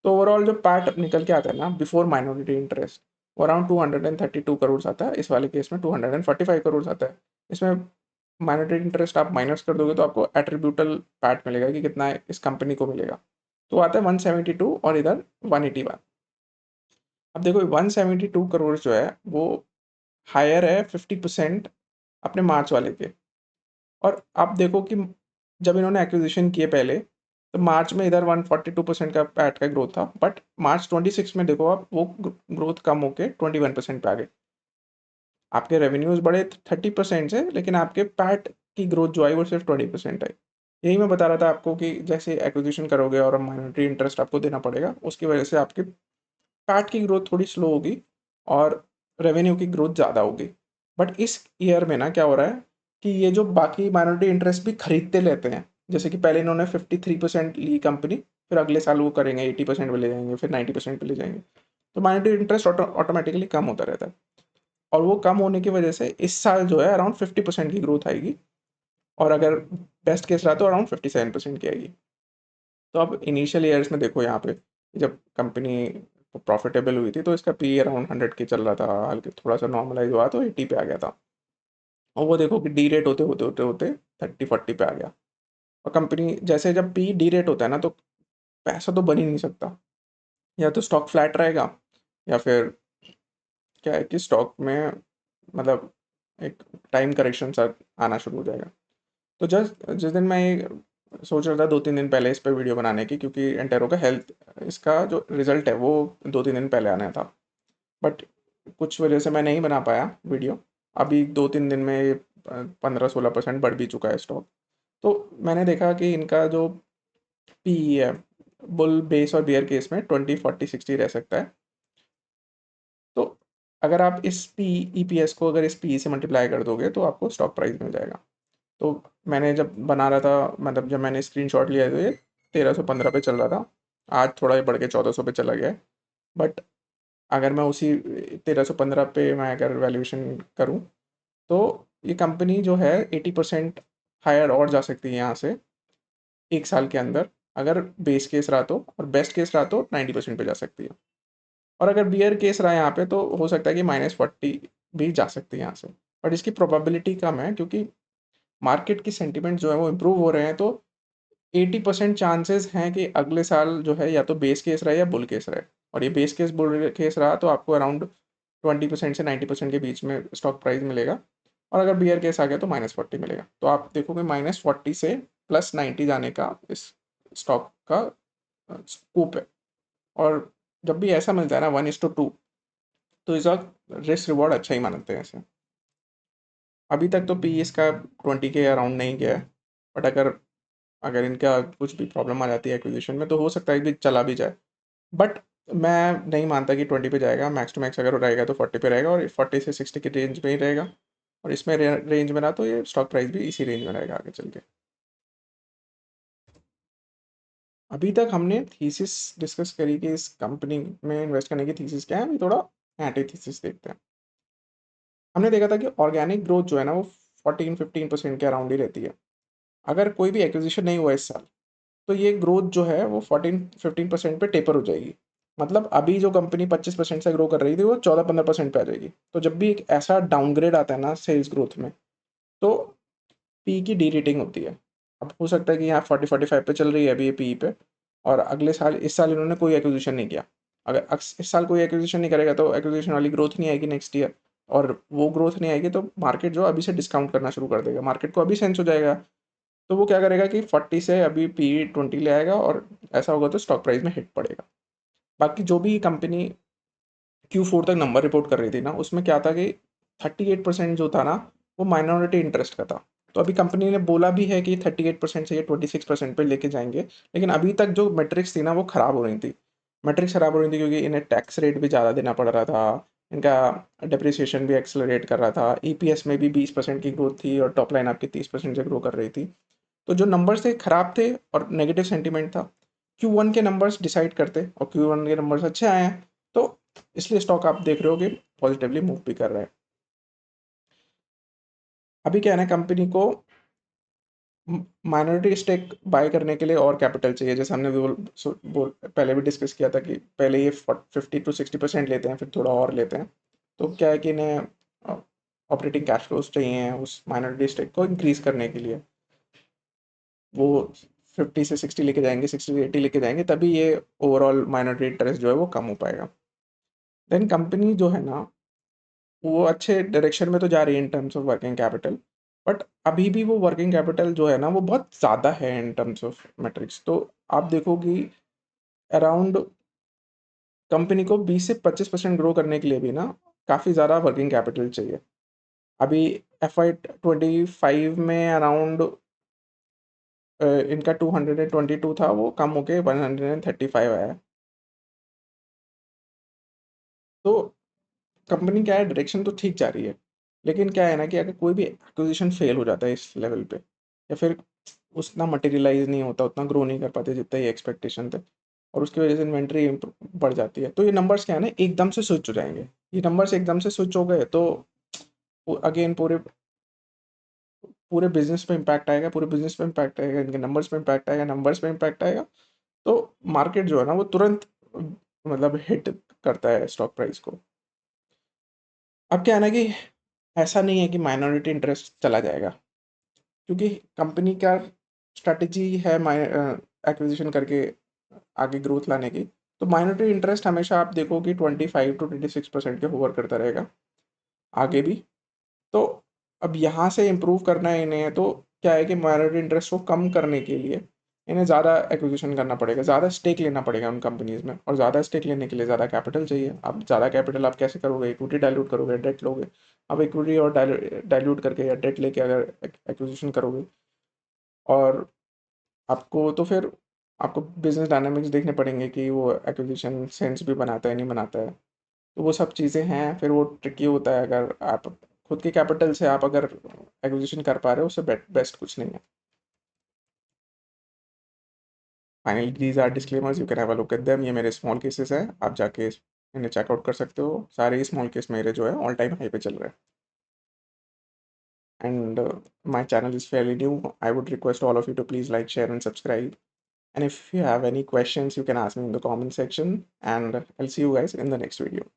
तो ओवरऑल जो पैट निकल के आता है ना बिफोर माइनॉरिटी इंटरेस्ट, वो अराउंड 232 करोड़ आता है। इस वाले केस में 245 करोड़ आता है। इसमें माइनॉरिटी इंटरेस्ट आप माइनस कर दोगे तो आपको एट्रीब्यूटल पैट मिलेगा कि कितना इस कंपनी को मिलेगा। तो आता है 172 और इधर 181। अब देखो 172 करोड़ जो है वो हायर है 50% अपने मार्च वाले के। और आप देखो कि जब इन्होंने एक्विजिशन किए पहले, तो मार्च में इधर 142% का पैट का ग्रोथ था, बट मार्च 26 में देखो आप वो ग्रोथ कम होके 21% पे आ गए। आपके रेवेन्यूज बढ़े 30% से, लेकिन आपके पैट की ग्रोथ जो आई वो सिर्फ 20% आई। यही मैं बता रहा था आपको कि जैसे एक्विजिशन करोगे और माइनॉरिटी इंटरेस्ट आपको देना पड़ेगा, उसकी वजह से आपकी पैट की ग्रोथ थोड़ी स्लो होगी और रेवेन्यू की ग्रोथ ज़्यादा होगी। बट इस ईयर में ना क्या हो रहा है कि ये जो बाकी माइनॉरिटी इंटरेस्ट भी खरीदते लेते हैं, जैसे कि पहले इन्होंने 53% ली कंपनी, फिर अगले साल वो करेंगे 80% पे ले जाएंगे, फिर 90% पे ले जाएंगे। तो माइनॉरिटी इंटरेस्ट ऑटोमेटिकली कम होता रहता है। और वो कम होने की वजह से इस साल जो है अराउंड 50% की ग्रोथ आएगी, और अगर बेस्ट केस रहा तो अराउंड 57% की आएगी। तो अब इनिशियल ईयर्स में देखो यहाँ पे, जब कंपनी प्रॉफिटेबल हुई थी तो इसका पी अराउंड 100 के चल रहा था, हल्के थोड़ा सा नॉर्मलाइज हुआ तो 80 पे आ गया था, और वो देखो कि डी रेट होते होते होते होते 30-40 पे आ गया। और कंपनी जैसे जब पी डी रेट होता है ना, तो पैसा तो बन ही नहीं सकता, या तो स्टॉक फ्लैट रहेगा, या फिर क्या है कि स्टॉक में मतलब एक टाइम करेक्शन सा आना शुरू हो जाएगा। तो जस्ट जिस दिन मैं ये सोच रहा था 2-3 दिन पहले इस पे वीडियो बनाने की, क्योंकि एंटेरो का हेल्थ, इसका जो रिजल्ट है वो 2-3 दिन पहले आना था, बट कुछ वजह से मैं नहीं बना पाया वीडियो। अभी 2-3 दिन में 15-16% बढ़ भी चुका है स्टॉक। तो मैंने देखा कि इनका जो पी है, बुल बेस और बियर केस में 20, 40, 60 रह सकता है। तो अगर आप इस पी ईपीएस को अगर इस पी से मल्टीप्लाई कर दोगे तो आपको स्टॉक प्राइस मिल जाएगा। तो मैंने जब बना रहा था, मतलब जब मैंने स्क्रीनशॉट लिया तो ये 1315 पे चल रहा था, आज थोड़ा ये बढ़ के 1400 पे चला गया है। बट अगर मैं उसी 1315 पे मैं अगर वैल्यूएशन करूँ, तो ये कंपनी जो है 80% हायर और जा सकती है यहाँ से 1 साल के अंदर, अगर बेस केस रहा तो, और बेस्ट केस रहा तो 90% पे जा सकती है। और अगर बियर केस रहा यहाँ पे तो हो सकता है कि -40 भी जा सकती है यहाँ से, बट इसकी प्रोबेबिलिटी कम है, क्योंकि मार्केट की सेंटिमेंट जो है वो इम्प्रूव हो रहे हैं। तो 80% चांसेस हैं कि अगले साल जो है या तो बेस केस रहे या बुल केस रहे, और ये बेस केस बुल केस रहा तो आपको अराउंड 20% से 90% के बीच में स्टॉक प्राइस मिलेगा, और अगर बियर केस आ गया तो -40 मिलेगा। तो आप देखोगे -40 से +90 जाने का इस स्टॉक का स्कोप है। और जब भी ऐसा मिलता है ना 1:2, तो इस वक्त रिस्क रिवॉर्ड अच्छा ही मानते हैं इसे। अभी तक तो पी इसका 20 के अराउंड नहीं गया है, बट अगर अगर इनका कुछ भी प्रॉब्लम आ जाती है एक्विजिशन में तो हो सकता है कि चला भी जाए। बट मैं नहीं मानता कि 20 पे जाएगा, मैक्स टू मैक्स अगर रहेगा तो 40 पे रहेगा, और 40 से 60 की रेंज में ही रहेगा। और इसमें रेंज में रहा तो ये स्टॉक प्राइस भी इसी रेंज में रहेगा आगे चल के। अभी तक हमने थीसिस डिस्कस करी कि इस कंपनी में इन्वेस्ट करने की थीसिस क्या है, अभी थोड़ा एंटी थीसिस देखते हैं। हमने देखा था कि ऑर्गेनिक ग्रोथ जो है ना वो 14-15% के अराउंड ही रहती है। अगर कोई भी एक्विजिशन नहीं हुआ इस साल, तो ये ग्रोथ जो है वो 14-15% पे टेपर हो जाएगी। मतलब अभी जो कंपनी 25% से ग्रो कर रही थी वो 14-15% पे आ जाएगी। तो जब भी एक ऐसा डाउनग्रेड आता है ना सेल्स ग्रोथ में, तो पी की डी रेटिंग होती है। अब हो सकता है कि यहाँ 40-45 पे चल रही है अभी ये पी पे, और अगले साल, इस साल इन्होंने कोई एक्विजिशन नहीं किया। अगर इस साल कोई एक्विजिशन नहीं करेगा तो एक्विजिशन वाली ग्रोथ नहीं आएगी नेक्स्ट ईयर, और वो ग्रोथ नहीं आएगी तो मार्केट जो अभी से डिस्काउंट करना शुरू कर देगा, मार्केट को अभी सेंस हो जाएगा। तो वो क्या करेगा कि 40 से अभी पी 20 ले आएगा, और ऐसा होगा तो स्टॉक प्राइस में हिट पड़ेगा। बाकी जो भी कंपनी Q4 तक नंबर रिपोर्ट कर रही थी ना, उसमें क्या था कि 38% जो था ना वो माइनॉरिटी इंटरेस्ट का था। तो अभी कंपनी ने बोला भी है कि 38% से ये 26% पे लेके जाएंगे, लेकिन अभी तक जो मेट्रिक्स थी ना वो ख़राब हो रही थी। मेट्रिक्स ख़राब हो रही थी क्योंकि इन्हें टैक्स रेट भी ज़्यादा देना पड़ रहा था, इनका डिप्रिसिएशन भी एक्सेलरेट कर रहा था, ईपीएस में भी 20% की ग्रोथ थी, और टॉप लाइन आपकी 30% से ग्रो कर रही थी। तो जो नंबर्स थे खराब थे और नेगेटिव सेंटीमेंट था। Q1 के नंबर्स डिसाइड करते, और Q1 के नंबर्स अच्छे आए हैं, तो इसलिए स्टॉक आप देख रहे हो कि पॉजिटिवली मूव भी कर रहा है। अभी क्या है ना, कंपनी को माइनॉरिटी स्टेक बाय करने के लिए और कैपिटल चाहिए, जैसे हमने पहले भी डिस्कस किया था कि पहले ये 50-60% लेते हैं, फिर थोड़ा और लेते हैं। तो क्या है कि इन्हें ऑपरेटिंग कैश फ्लोज चाहिए उस माइनॉरिटी स्टेक को इंक्रीज करने के लिए। वो 50 से 60 लेके जाएंगे, 60 से 80 लेके जाएंगे, तभी ये ओवरऑल माइनॉरिटी इंटरेस्ट जो है वो कम हो पाएगा। देन कंपनी जो है ना वो अच्छे डायरेक्शन में तो जा रही है in terms of working capital, but अभी भी वो वर्किंग कैपिटल जो है ना वो बहुत ज़्यादा है इन टर्म्स ऑफ मैट्रिक्स। तो आप देखोगी अराउंड कंपनी को 20 से 25% ग्रो करने के लिए भी ना काफ़ी ज़्यादा वर्किंग कैपिटल चाहिए। अभी FY25 में अराउंड इनका 222 था, वो कम होके 135 आया है। तो कंपनी क्या है, डायरेक्शन तो ठीक जा रही है, लेकिन क्या है ना कि अगर कोई भी एक्विजिशन फेल हो जाता है इस लेवल पे, या फिर उतना मटेरियलाइज नहीं होता, उतना ग्रो नहीं कर पाते जितना ये एक्सपेक्टेशन थे, और उसकी वजह से इन्वेंट्री बढ़ जाती है, तो ये नंबर्स क्या है ना एकदम से स्विच हो जाएंगे। ये नंबर्स एकदम से स्विच हो गए तो अगेन पूरे पूरे बिजनेस पे इम्पैक्ट आएगा, पूरे बिजनेस पे इम्पैक्ट आएगा, इनके नंबर्स पे इम्पैक्ट आएगा, नंबर्स पे इम्पैक्ट आएगा। तो मार्केट जो है ना वो तुरंत मतलब हिट करता है स्टॉक प्राइस को। अब क्या है ना कि ऐसा नहीं है कि माइनॉरिटी इंटरेस्ट चला जाएगा, क्योंकि कंपनी का स्ट्रैटेजी है एक्विजिशन करके आगे ग्रोथ लाने की। तो माइनॉरिटी इंटरेस्ट हमेशा आप देखो कि 25 to 26% के होवर करता रहेगा आगे भी। तो अब यहाँ से इम्प्रूव करना है इन्हें, तो क्या है कि माइनॉरिटी इंटरेस्ट को कम करने के लिए इन्हें ज़्यादा एक्विजिशन करना पड़ेगा, ज़्यादा स्टेक लेना पड़ेगा उन कंपनीज़ में, और ज़्यादा स्टेक लेने के लिए ज़्यादा कैपिटल चाहिए। अब ज़्यादा कैपिटल आप कैसे करोगे? इक्विटी डाइल्यूट करोगे, डेट लोगे। अब इक्विटी और डाइल्यूट करके या डेट लेके अगर एक्विजिशन करोगे, और आपको तो फिर आपको बिजनेस डायनामिक्स देखने पड़ेंगे कि वो एक्विजिशन सेंस भी बनाता है नहीं बनाता है। तो वो सब चीज़ें हैं, फिर वो ट्रिकी होता है। अगर आप खुद के कैपिटल से आप अगर एक्विजिशन कर पा रहे हो, उससे बेस्ट कुछ नहीं है। Finally these are disclaimers, you can have a look at them. ये मेरे स्मॉल केसेस हैं, आप जाके इन्हें चेकआउट कर सकते हो। सारे ही स्मॉल केस मेरे जो है ऑल टाइम हाई पे चल रहे हैं। And my channel is fairly new, I would request all of you to please like, share and subscribe. And if you have any questions, you can ask me in the comment section, and I'll see you guys in the next video.